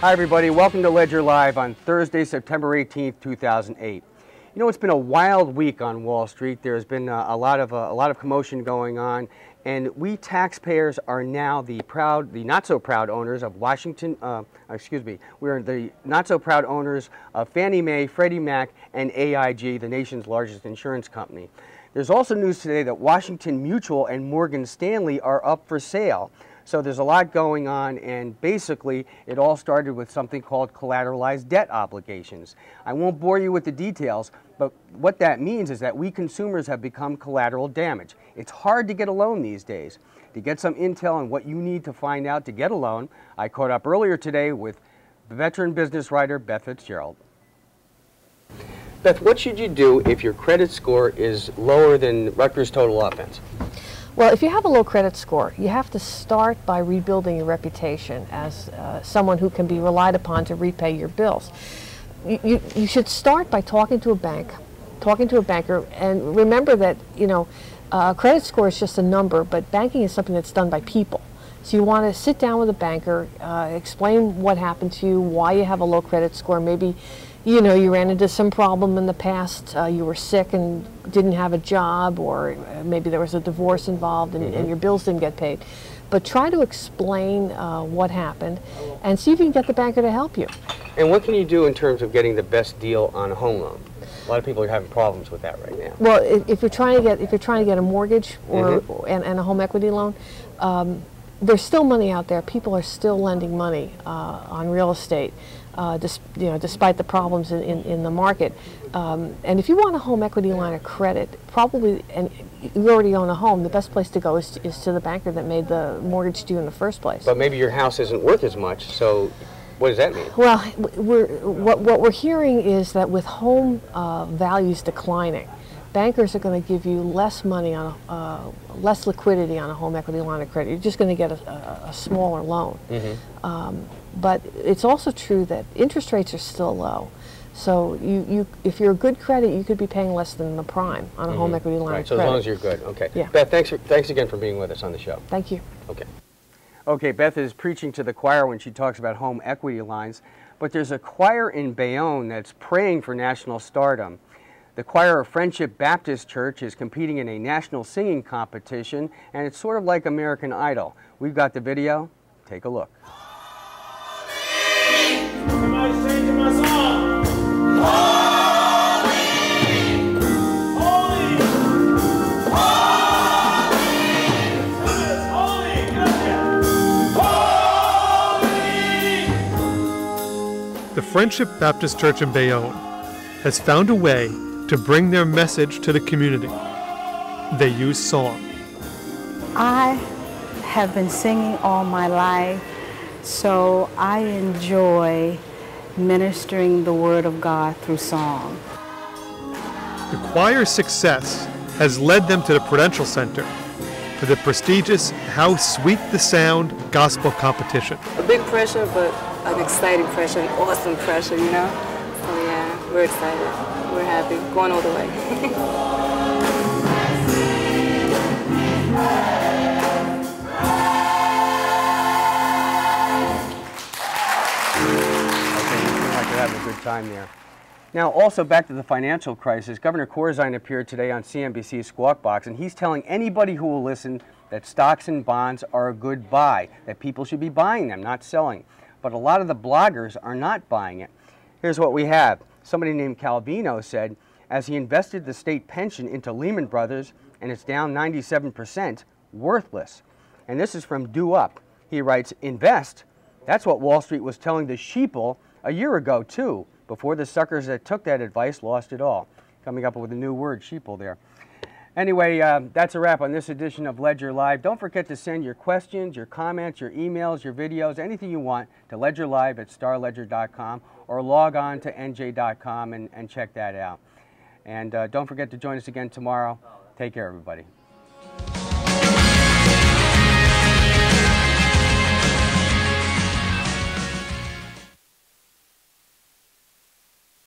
Hi everybody, welcome to Ledger Live on Thursday, September 18th, 2008. You know, it's been a wild week on Wall Street. There's been a lot of commotion going on, and we taxpayers are now the not so proud owners of we're the not so proud owners of Fannie Mae, Freddie Mac, and AIG, the nation's largest insurance company. There's also news today that Washington Mutual and Morgan Stanley are up for sale. So there's a lot going on, and basically it all started with something called collateralized debt obligations. I won't bore you with the details, but what that means is that we consumers have become collateral damage. It's hard to get a loan these days. To get some intel on what you need to find out to get a loan, I caught up earlier today with veteran business writer Beth Fitzgerald. Beth, what should you do if your credit score is lower than Rutgers total offense? Well, if you have a low credit score, you have to start by rebuilding your reputation as someone who can be relied upon to repay your bills. You should start by talking to a banker, and remember that, you know, credit score is just a number, but banking is something that's done by people. So you want to sit down with a banker, explain what happened to you, why you have a low credit score. Maybe, you know, you ran into some problem in the past, you were sick and didn't have a job, or maybe there was a divorce involved and your bills didn't get paid. But try to explain what happened and see if you can get the banker to help you. And what can you do in terms of getting the best deal on a home loan? A lot of people are having problems with that right now. Well, if you're trying to get a mortgage or and a home equity loan, there's still money out there. People are still lending money on real estate, despite the problems in the market. And if you want a home equity line of credit, probably, and you already own a home, the best place to go is to the banker that made the mortgage to you in the first place. But maybe your house isn't worth as much, so what does that mean? Well, what we're hearing is that with home values declining, bankers are going to give you less money on less liquidity on a home equity line of credit. You're just going to get a smaller loan. But it's also true that interest rates are still low. So if you're a good credit, you could be paying less than the prime on a home equity line of so credit. As long as you're good, okay. Yeah. Beth, thanks again for being with us on the show. Thank you. Okay. Okay, Beth is preaching to the choir when she talks about home equity lines, but there's a choir in Bayonne that's praying for national stardom. The choir of Friendship Baptist Church is competing in a national singing competition, and it's sort of like American Idol. We've got the video. Take a look. Somebody's changing my song. Holy, holy, holy, holy, holy. The Friendship Baptist Church in Bayonne has found a way to bring their message to the community. They use song. I have been singing all my life, so I enjoy ministering the Word of God through song. The choir's success has led them to the Prudential Center for the prestigious How Sweet the Sound gospel competition. A big pressure, but an exciting pressure, an awesome pressure, you know? So yeah, we're excited. We're happy, going all the way. Having a good time there. Now, also back to the financial crisis, Governor Corzine appeared today on CNBC's Squawk Box, and he's telling anybody who will listen that stocks and bonds are a good buy, that people should be buying them, not selling. But a lot of the bloggers are not buying it. Here's what we have. Somebody named Calvino said, as he invested the state pension into Lehman Brothers, and it's down 97%, worthless. And this is from Do Up. He writes, invest. That's what Wall Street was telling the sheeple a year ago, too, before the suckers that took that advice lost it all. Coming up with a new word, sheeple there. Anyway, that's a wrap on this edition of Ledger Live. Don't forget to send your questions, your comments, your emails, your videos, anything you want to ledgerlive@starledger.com or log on to NJ.com and check that out. And don't forget to join us again tomorrow. Take care, everybody.